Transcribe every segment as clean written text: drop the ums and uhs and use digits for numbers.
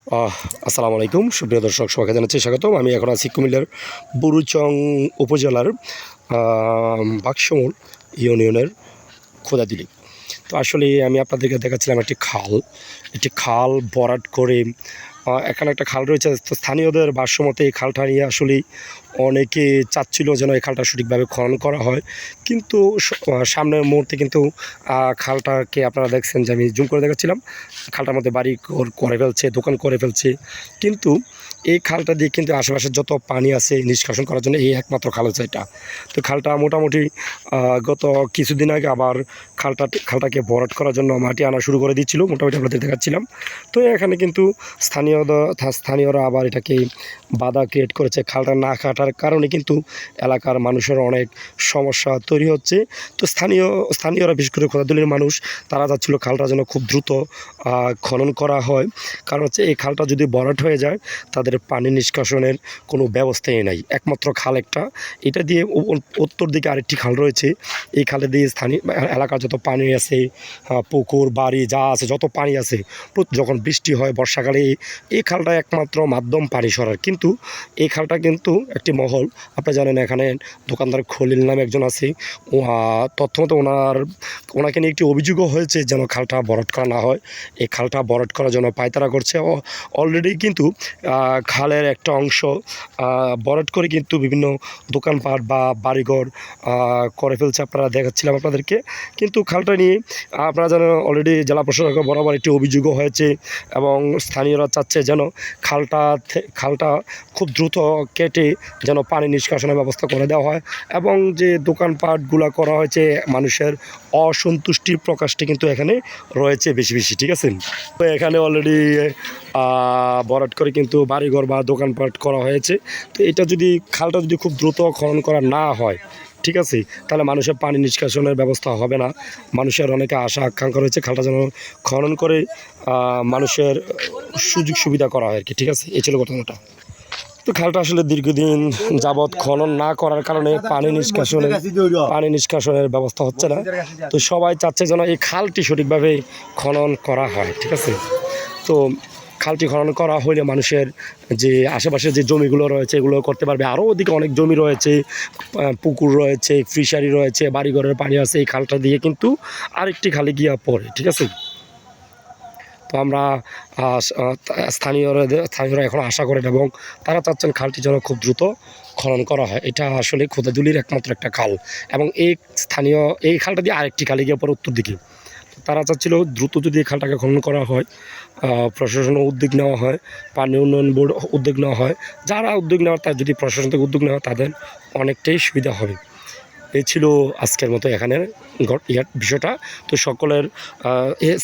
আসসালামু আলাইকুম সুপ্রিয় দর্শক, সবাইকে জানাচ্ছি স্বাগতম। আমি এখন আছি কুমিল্লার বুড়ুচং উপজেলার বাক্সমুল ইউনিয়নের খোদাদিলি। তো আসলে আমি আপনাদেরকে দেখাচ্ছিলাম একটি খাল ভরাট করে এখানে একটা খাল রয়েছে। তো স্থানীয়দের ভাষ্যমতে এই খালটা নিয়ে আসলেই অনেকে চাচ্ছিল যেন এই খালটা সঠিকভাবে খনন করা হয়, কিন্তু সামনের মুহূর্তে কিন্তু খালটাকে আপনারা দেখছেন যে আমি জুম করে দেখাচ্ছিলাম, খালটার মধ্যে বাড়ি করে ফেলছে, দোকান করে ফেলছে। কিন্তু এই খালটা দিয়ে কিন্তু আশেপাশের যত পানি আছে নিষ্কাশন করার জন্য এই একমাত্র খাল হচ্ছে এটা। তো খালটা মোটামুটি গত কিছুদিন আগে আবার খালটাকে ভরাট করার জন্য মাটি আনা শুরু করে দিচ্ছিল, মোটামুটি আপনাদের দেখাচ্ছিলাম। তো এখানে কিন্তু স্থানীয়রা আবার এটাকে বাধা ক্রিয়েট করেছে। খালটা না কাটার কারণে কিন্তু এলাকার মানুষের অনেক সমস্যা তৈরি হচ্ছে। তো স্থানীয়রা বিশেষ করে খোদাদুলির মানুষ তারা চাচ্ছিল খালটা যেন খুব দ্রুত খনন করা হয়, কারণ হচ্ছে এই খালটা যদি ভরাট হয়ে যায় তাদের পানি নিষ্কাশনের কোনো ব্যবস্থাই নাই। একমাত্র খাল একটা, এটা দিয়ে উত্তর দিকে আরেকটি খাল রয়েছে। এই খালে দিয়ে স্থানীয় এলাকার যত পানি আছে, পুকুর বাড়ি যা আছে, যত পানি আছে, যখন বৃষ্টি হয় বর্ষাকালে এই খালটা একমাত্র মাধ্যম পানি সরার। কিন্তু এই খালটা কিন্তু একটি মহল, আপনি জানেন এখানে দোকানদার খলিল নামে একজন আছে, তথ্যমতো ওনাকে নিয়ে একটি অভিযোগও হয়েছে যেন খালটা ভরাট করা না হয়। এই খালটা ভরাট করার জন্য পায়তারা করছে। অলরেডি কিন্তু খালের একটা অংশ ভরাট করে কিন্তু বিভিন্ন দোকানপাট বা বাড়িঘর করে ফেলছে, আপনারা দেখাচ্ছিলাম আপনাদেরকে। কিন্তু খালটা নিয়ে আপনারা জানেন অলরেডি জেলা প্রশাসকের বরাবর একটি অভিযোগও হয়েছে, এবং স্থানীয়রা চাচ্ছে যেন খালটা খুব দ্রুত কেটে যেন পানি নিষ্কাশনের ব্যবস্থা করে দেওয়া হয়, এবং যে দোকানপাটগুলো করা হয়েছে মানুষের অসন্তুষ্টির প্রকাশটি কিন্তু এখানে রয়েছে বেশি বেশি, ঠিক আছে। তো এখানে অলরেডি ভরাট করে কিন্তু বাড়িঘর বা দোকানপাট করা হয়েছে। তো এটা যদি খালটা যদি খুব দ্রুত খনন করা না হয়, ঠিক আছে, তাহলে মানুষের পানি নিষ্কাশনের ব্যবস্থা হবে না। মানুষের অনেকে আশা আকাঙ্ক্ষা রয়েছে খালটা যেন খনন করে মানুষের সুযোগ সুবিধা করা হয় আর কি, ঠিক আছে। এই ছিল ঘটনাটা। তো খালটা আসলে দীর্ঘদিন যাবৎ খনন না করার কারণে পানি নিষ্কাশনের ব্যবস্থা হচ্ছে না। তো সবাই চাচ্ছে যেন এই খালটি সঠিকভাবে খনন করা হয়, ঠিক আছে। তো খালটি খনন করা হলে মানুষের যে আশেপাশে যে জমিগুলো রয়েছে এগুলো করতে পারবে। আরও ওদিকে অনেক জমি রয়েছে, পুকুর রয়েছে, ফিশারি রয়েছে, বাড়িঘরের পানি আছে, এই খালটা দিয়ে কিন্তু আরেকটি খালে গিয়া পড়ে, ঠিক আছে। তো আমরা স্থানীয়রা এখন আশা করেন এবং তারা চাচ্ছেন খালটি যেন খুব দ্রুত খনন করা হয়। এটা আসলে খোদাদুলির একমাত্র একটা খাল, এবং এই খালটা দিয়ে আরেকটি খালে গিয়ে পড়ে উত্তর দিকে। তারা চাচ্ছিল দ্রুত যদি এই খালটাকে খনন করা হয়, প্রশাসনের উদ্যোগ নেওয়া হয়, পানি উন্নয়ন বোর্ড উদ্যোগ নেওয়া হয়, যারা উদ্যোগ নেওয়ার তার যদি প্রশাসন থেকে উদ্যোগ নেওয়া হয় তাদের অনেকটাই সুবিধা হবে। এই ছিল আজকের মতো এখানের বিষয়টা। তো সকলের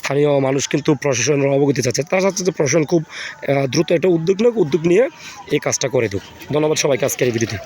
স্থানীয় মানুষ কিন্তু প্রশাসনের অবগতি চাচ্ছে, তারা চাচ্ছে যে প্রশাসন খুব দ্রুত একটা উদ্যোগ নিয়ে এই কাজটা করে দেব। ধন্যবাদ সবাইকে আজকের এই ভিডিওতে।